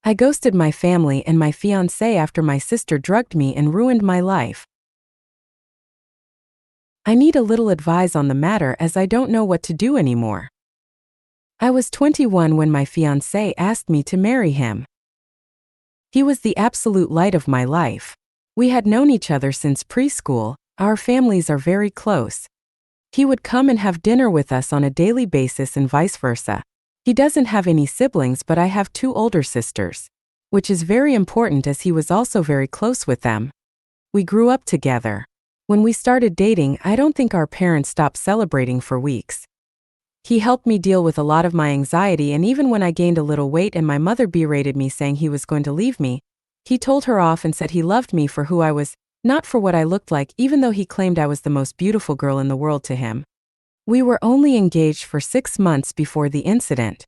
I ghosted my family and my fiancé after my sister drugged me and ruined my life. I need a little advice on the matter as I don't know what to do anymore. I was 21 when my fiancé asked me to marry him. He was the absolute light of my life. We had known each other since preschool. Our families are very close. He would come and have dinner with us on a daily basis and vice versa. He doesn't have any siblings, but I have 2 older sisters, which is very important as he was also very close with them. We grew up together. When we started dating, I don't think our parents stopped celebrating for weeks. He helped me deal with a lot of my anxiety, and even when I gained a little weight and my mother berated me saying he was going to leave me, he told her off and said he loved me for who I was, not for what I looked like, even though he claimed I was the most beautiful girl in the world to him. We were only engaged for 6 months before the incident.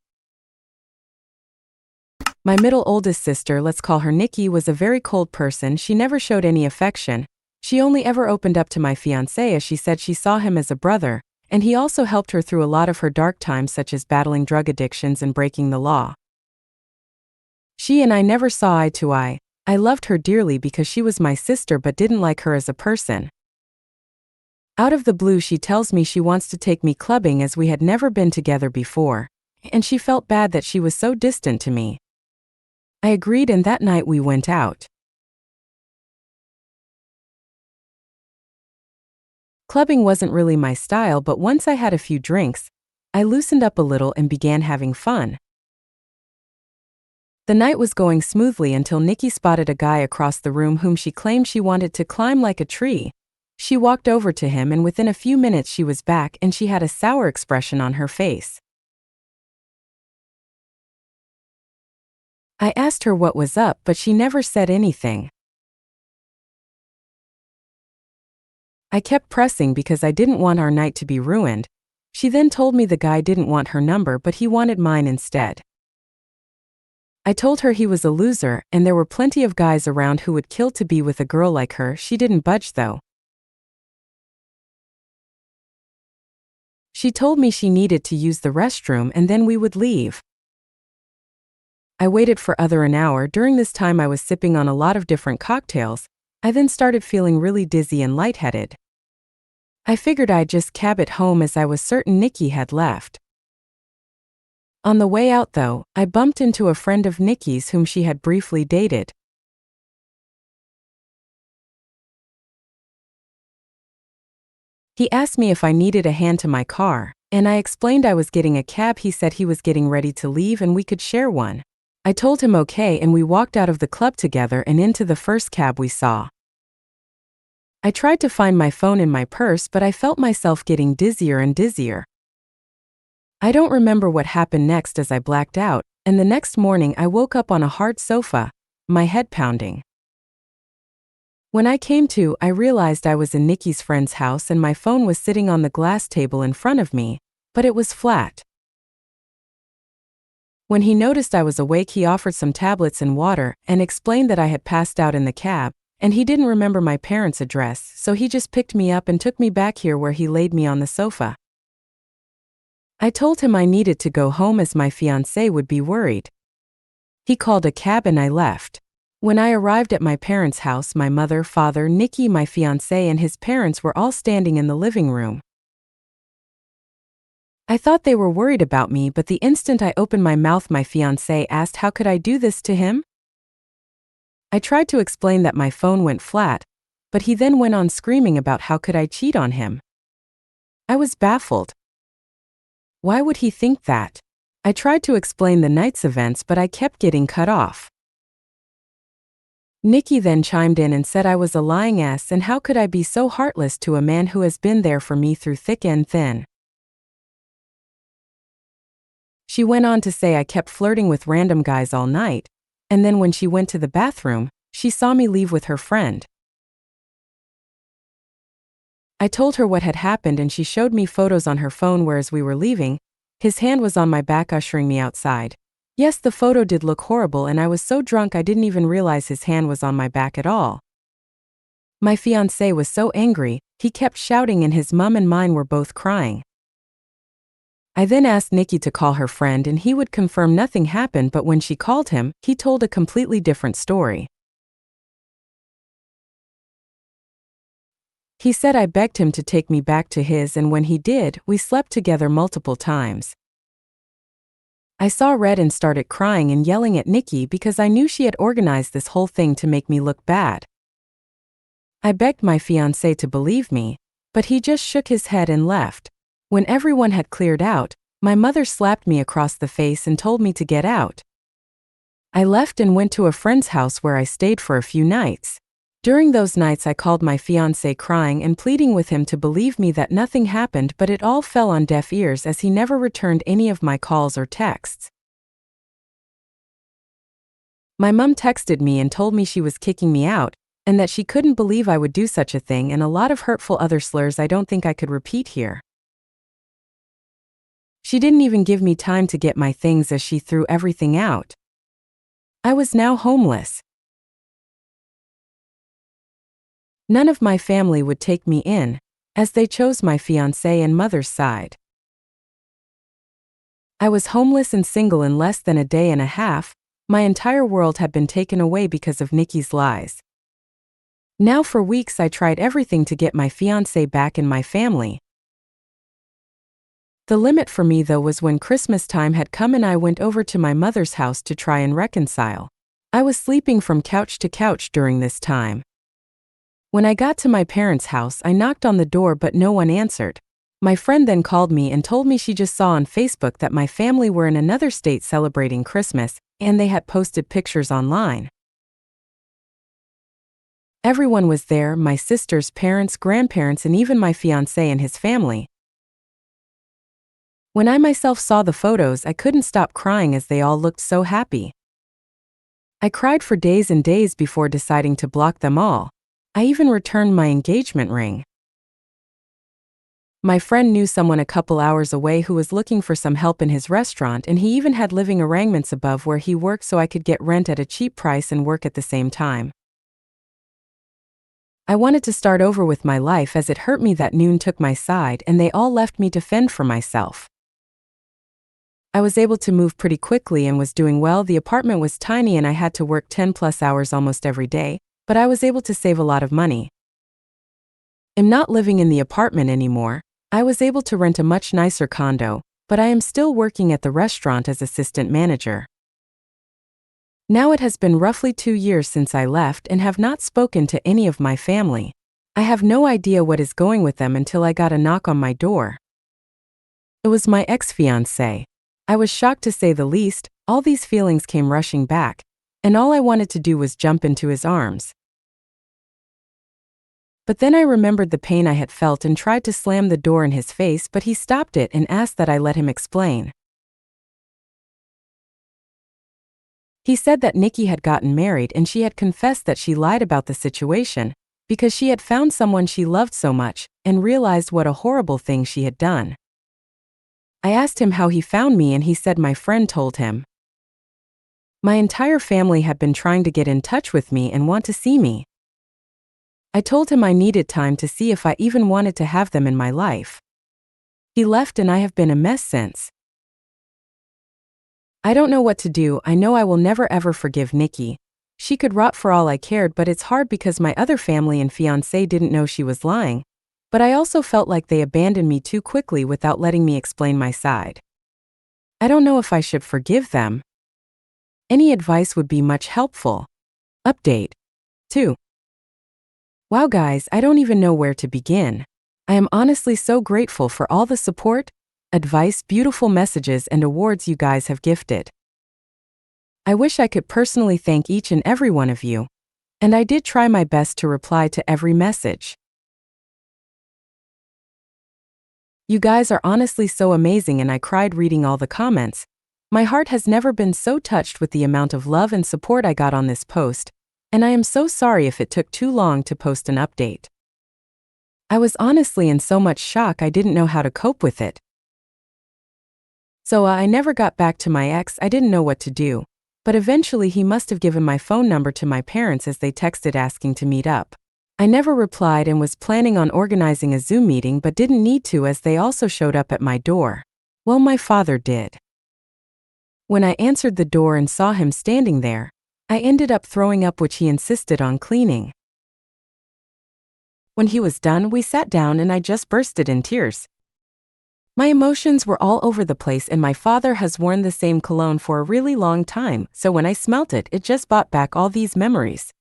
My middle oldest sister, let's call her Nikki, was a very cold person. She never showed any affection. She only ever opened up to my fiancé as she said she saw him as a brother, and he also helped her through a lot of her dark times such as battling drug addictions and breaking the law. She and I never saw eye to eye. I loved her dearly because she was my sister but didn't like her as a person. Out of the blue she tells me she wants to take me clubbing as we had never been together before, and she felt bad that she was so distant to me. I agreed, and that night we went out. Clubbing wasn't really my style, but once I had a few drinks, I loosened up a little and began having fun. The night was going smoothly until Nikki spotted a guy across the room whom she claimed she wanted to climb like a tree. She walked over to him, and within a few minutes she was back and she had a sour expression on her face. I asked her what was up, but she never said anything. I kept pressing because I didn't want our night to be ruined. She then told me the guy didn't want her number but he wanted mine instead. I told her he was a loser and there were plenty of guys around who would kill to be with a girl like her. She didn't budge though. She told me she needed to use the restroom and then we would leave. I waited for an hour. During this time I was sipping on a lot of different cocktails. I then started feeling really dizzy and lightheaded. I figured I'd just cab it home as I was certain Nikki had left. On the way out though, I bumped into a friend of Nikki's whom she had briefly dated. He asked me if I needed a hand to my car, and I explained I was getting a cab. He said he was getting ready to leave and we could share one. I told him okay, and we walked out of the club together and into the first cab we saw. I tried to find my phone in my purse, but I felt myself getting dizzier and dizzier. I don't remember what happened next as I blacked out, and the next morning I woke up on a hard sofa, my head pounding. When I came to, I realized I was in Nikki's friend's house and my phone was sitting on the glass table in front of me, but it was flat. When he noticed I was awake, he offered some tablets and water and explained that I had passed out in the cab, and he didn't remember my parents' address, so he just picked me up and took me back here where he laid me on the sofa. I told him I needed to go home as my fiancé would be worried. He called a cab and I left. When I arrived at my parents' house, my mother, father, Nikki, my fiancé, and his parents were all standing in the living room. I thought they were worried about me, but the instant I opened my mouth, my fiancé asked how could I do this to him? I tried to explain that my phone went flat, but he then went on screaming about how could I cheat on him. I was baffled. Why would he think that? I tried to explain the night's events, but I kept getting cut off. Nikki then chimed in and said I was a lying ass and how could I be so heartless to a man who has been there for me through thick and thin. She went on to say I kept flirting with random guys all night, and then when she went to the bathroom, she saw me leave with her friend. I told her what had happened and she showed me photos on her phone where as we were leaving, his hand was on my back ushering me outside. Yes, the photo did look horrible and I was so drunk I didn't even realize his hand was on my back at all. My fiancé was so angry, he kept shouting and his mom and mine were both crying. I then asked Nikki to call her friend and he would confirm nothing happened, but when she called him, he told a completely different story. He said I begged him to take me back to his, and when he did, we slept together multiple times. I saw red and started crying and yelling at Nikki because I knew she had organized this whole thing to make me look bad. I begged my fiancé to believe me, but he just shook his head and left. When everyone had cleared out, my mother slapped me across the face and told me to get out. I left and went to a friend's house where I stayed for a few nights. During those nights I called my fiancé crying and pleading with him to believe me that nothing happened, but it all fell on deaf ears as he never returned any of my calls or texts. My mom texted me and told me she was kicking me out, and that she couldn't believe I would do such a thing, and a lot of hurtful other slurs I don't think I could repeat here. She didn't even give me time to get my things as she threw everything out. I was now homeless. None of my family would take me in, as they chose my fiancé and mother's side. I was homeless and single in less than a day and a half. My entire world had been taken away because of Nikki's lies. Now for weeks I tried everything to get my fiancé back in my family. The limit for me though was when Christmas time had come and I went over to my mother's house to try and reconcile. I was sleeping from couch to couch during this time. When I got to my parents' house, I knocked on the door but no one answered. My friend then called me and told me she just saw on Facebook that my family were in another state celebrating Christmas, and they had posted pictures online. Everyone was there, my sister's parents, grandparents, and even my fiancé and his family. When I myself saw the photos, I couldn't stop crying as they all looked so happy. I cried for days and days before deciding to block them all. I even returned my engagement ring. My friend knew someone a couple hours away who was looking for some help in his restaurant, and he even had living arrangements above where he worked so I could get rent at a cheap price and work at the same time. I wanted to start over with my life as it hurt me that Noon took my side and they all left me to fend for myself. I was able to move pretty quickly and was doing well. The apartment was tiny and I had to work 10+ hours almost every day, but I was able to save a lot of money. I'm not living in the apartment anymore. I was able to rent a much nicer condo, but I am still working at the restaurant as assistant manager. Now it has been roughly 2 years since I left and have not spoken to any of my family. I have no idea what is going with them until I got a knock on my door. It was my ex-fiancé. I was shocked to say the least. All these feelings came rushing back, and all I wanted to do was jump into his arms. But then I remembered the pain I had felt and tried to slam the door in his face, but he stopped it and asked that I let him explain. He said that Nikki had gotten married and she had confessed that she lied about the situation because she had found someone she loved so much and realized what a horrible thing she had done. I asked him how he found me and he said my friend told him. My entire family had been trying to get in touch with me and want to see me. I told him I needed time to see if I even wanted to have them in my life. He left and I have been a mess since. I don't know what to do. I know I will never ever forgive Nikki. She could rot for all I cared, but it's hard because my other family and fiancé didn't know she was lying. But I also felt like they abandoned me too quickly without letting me explain my side. I don't know if I should forgive them. Any advice would be much helpful. Update 2. Wow guys, I don't even know where to begin. I am honestly so grateful for all the support, advice, beautiful messages, and awards you guys have gifted. I wish I could personally thank each and every one of you, and I did try my best to reply to every message. You guys are honestly so amazing and I cried reading all the comments. My heart has never been so touched with the amount of love and support I got on this post, and I am so sorry if it took too long to post an update. I was honestly in so much shock I didn't know how to cope with it. So I never got back to my ex. I didn't know what to do, but eventually he must have given my phone number to my parents as they texted asking to meet up. I never replied and was planning on organizing a Zoom meeting but didn't need to as they also showed up at my door. Well, my father did. When I answered the door and saw him standing there, I ended up throwing up, which he insisted on cleaning. When he was done, we sat down and I just bursted in tears. My emotions were all over the place, and my father has worn the same cologne for a really long time, so when I smelt it, it just brought back all these memories.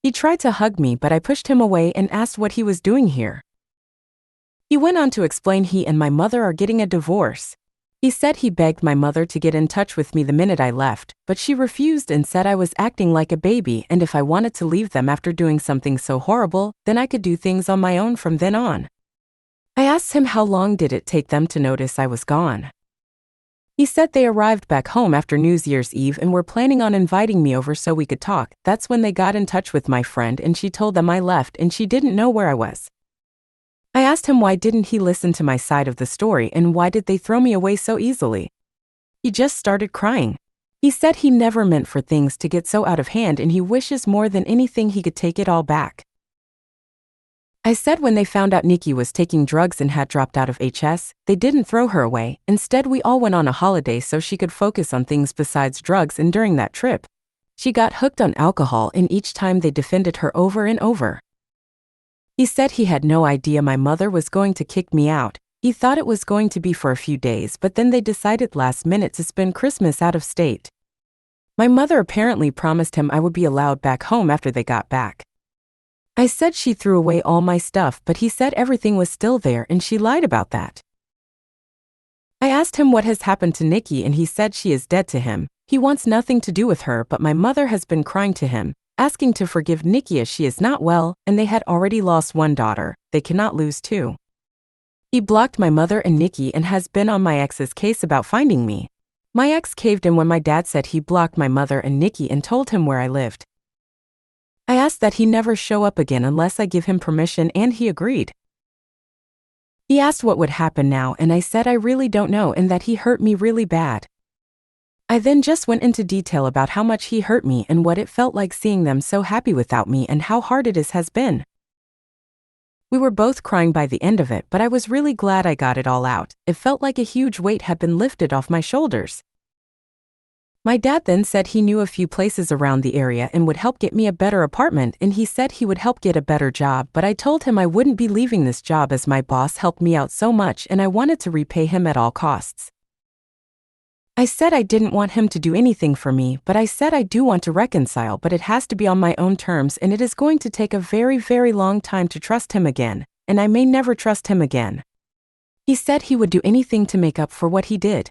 He tried to hug me, but I pushed him away and asked what he was doing here. He went on to explain he and my mother are getting a divorce. He said he begged my mother to get in touch with me the minute I left, but she refused and said I was acting like a baby, and if I wanted to leave them after doing something so horrible, then I could do things on my own from then on. I asked him how long did it take them to notice I was gone. He said they arrived back home after New Year's Eve and were planning on inviting me over so we could talk. That's when they got in touch with my friend and she told them I left and she didn't know where I was. I asked him why didn't he listen to my side of the story and why did they throw me away so easily. He just started crying. He said he never meant for things to get so out of hand and he wishes more than anything he could take it all back. I said when they found out Nikki was taking drugs and had dropped out of HS, they didn't throw her away. Instead, we all went on a holiday so she could focus on things besides drugs, and during that trip, she got hooked on alcohol and each time they defended her over and over. He said he had no idea my mother was going to kick me out. He thought it was going to be for a few days, but then they decided last minute to spend Christmas out of state. My mother apparently promised him I would be allowed back home after they got back. I said she threw away all my stuff, but he said everything was still there and she lied about that. I asked him what has happened to Nikki and he said she is dead to him. He wants nothing to do with her, but my mother has been crying to him, asking to forgive Nikki as she is not well and they had already lost one daughter. They cannot lose two. He blocked my mother and Nikki and has been on my ex's case about finding me. My ex caved in when my dad said he blocked my mother and Nikki and told him where I lived. I asked that he never show up again unless I give him permission and he agreed. He asked what would happen now and I said I really don't know and that he hurt me really bad. I then just went into detail about how much he hurt me and what it felt like seeing them so happy without me and how hard it has been. We were both crying by the end of it, but I was really glad I got it all out. It felt like a huge weight had been lifted off my shoulders. My dad then said he knew a few places around the area and would help get me a better apartment, and he said he would help get a better job, but I told him I wouldn't be leaving this job as my boss helped me out so much and I wanted to repay him at all costs. I said I didn't want him to do anything for me, but I said I do want to reconcile, but it has to be on my own terms and it is going to take a very, very long time to trust him again, and I may never trust him again. He said he would do anything to make up for what he did.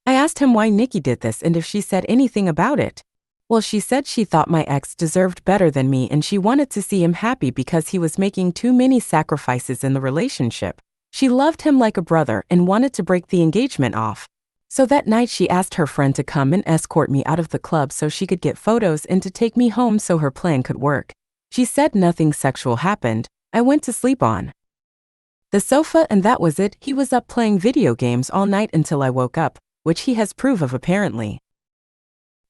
I asked him why Nikki did this and if she said anything about it. Well, she said she thought my ex deserved better than me and she wanted to see him happy because he was making too many sacrifices in the relationship. She loved him like a brother and wanted to break the engagement off. So that night she asked her friend to come and escort me out of the club so she could get photos and to take me home so her plan could work. She said nothing sexual happened. I went to sleep on the sofa and that was it. He was up playing video games all night until I woke up, which he has proof of apparently.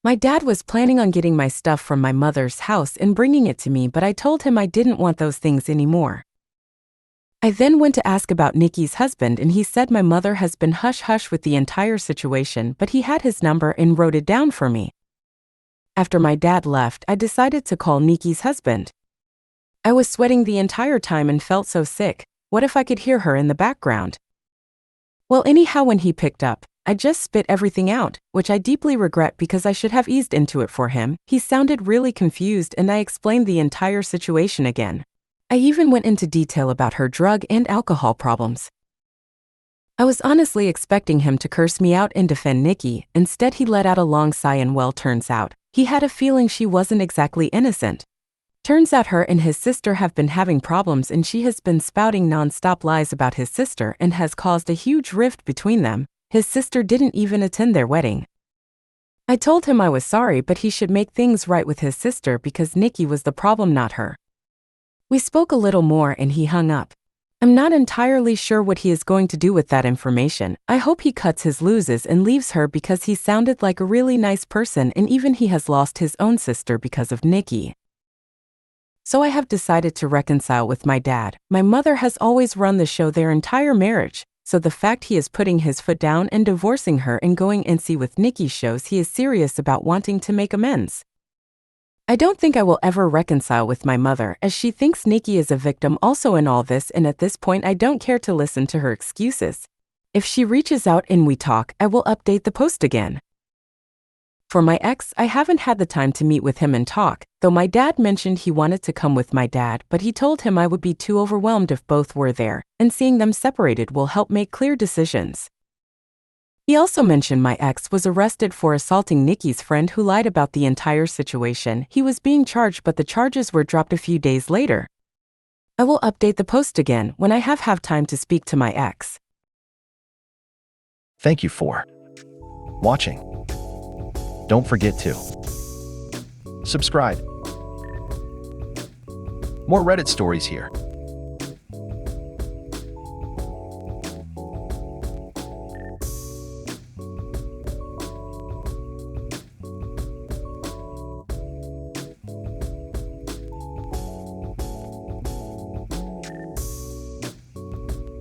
My dad was planning on getting my stuff from my mother's house and bringing it to me, but I told him I didn't want those things anymore. I then went to ask about Nikki's husband and he said my mother has been hush-hush with the entire situation, but he had his number and wrote it down for me. After my dad left, I decided to call Nikki's husband. I was sweating the entire time and felt so sick. What if I could hear her in the background? Well, anyhow, when he picked up, I just spit everything out, which I deeply regret because I should have eased into it for him. He sounded really confused and I explained the entire situation again. I even went into detail about her drug and alcohol problems. I was honestly expecting him to curse me out and defend Nikki. Instead, he let out a long sigh and well, turns out, he had a feeling she wasn't exactly innocent. Turns out her and his sister have been having problems and she has been spouting non-stop lies about his sister and has caused a huge rift between them. His sister didn't even attend their wedding. I told him I was sorry, but he should make things right with his sister because Nikki was the problem, not her. We spoke a little more and he hung up. I'm not entirely sure what he is going to do with that information. I hope he cuts his losses and leaves her because he sounded like a really nice person and even he has lost his own sister because of Nikki. So I have decided to reconcile with my dad. My mother has always run the show their entire marriage. so the fact he is putting his foot down and divorcing her and going NC with Nikki shows he is serious about wanting to make amends. I don't think I will ever reconcile with my mother, as she thinks Nikki is a victim also in all this, and at this point I don't care to listen to her excuses. If she reaches out and we talk, I will update the post again. For my ex, I haven't had the time to meet with him and talk, though my dad mentioned he wanted to come with my dad, but he told him I would be too overwhelmed if both were there, and seeing them separated will help make clear decisions. He also mentioned my ex was arrested for assaulting Nikki's friend who lied about the entire situation. He was being charged, but the charges were dropped a few days later. I will update the post again when I have time to speak to my ex. Thank you for watching. Don't forget to subscribe. More Reddit stories here.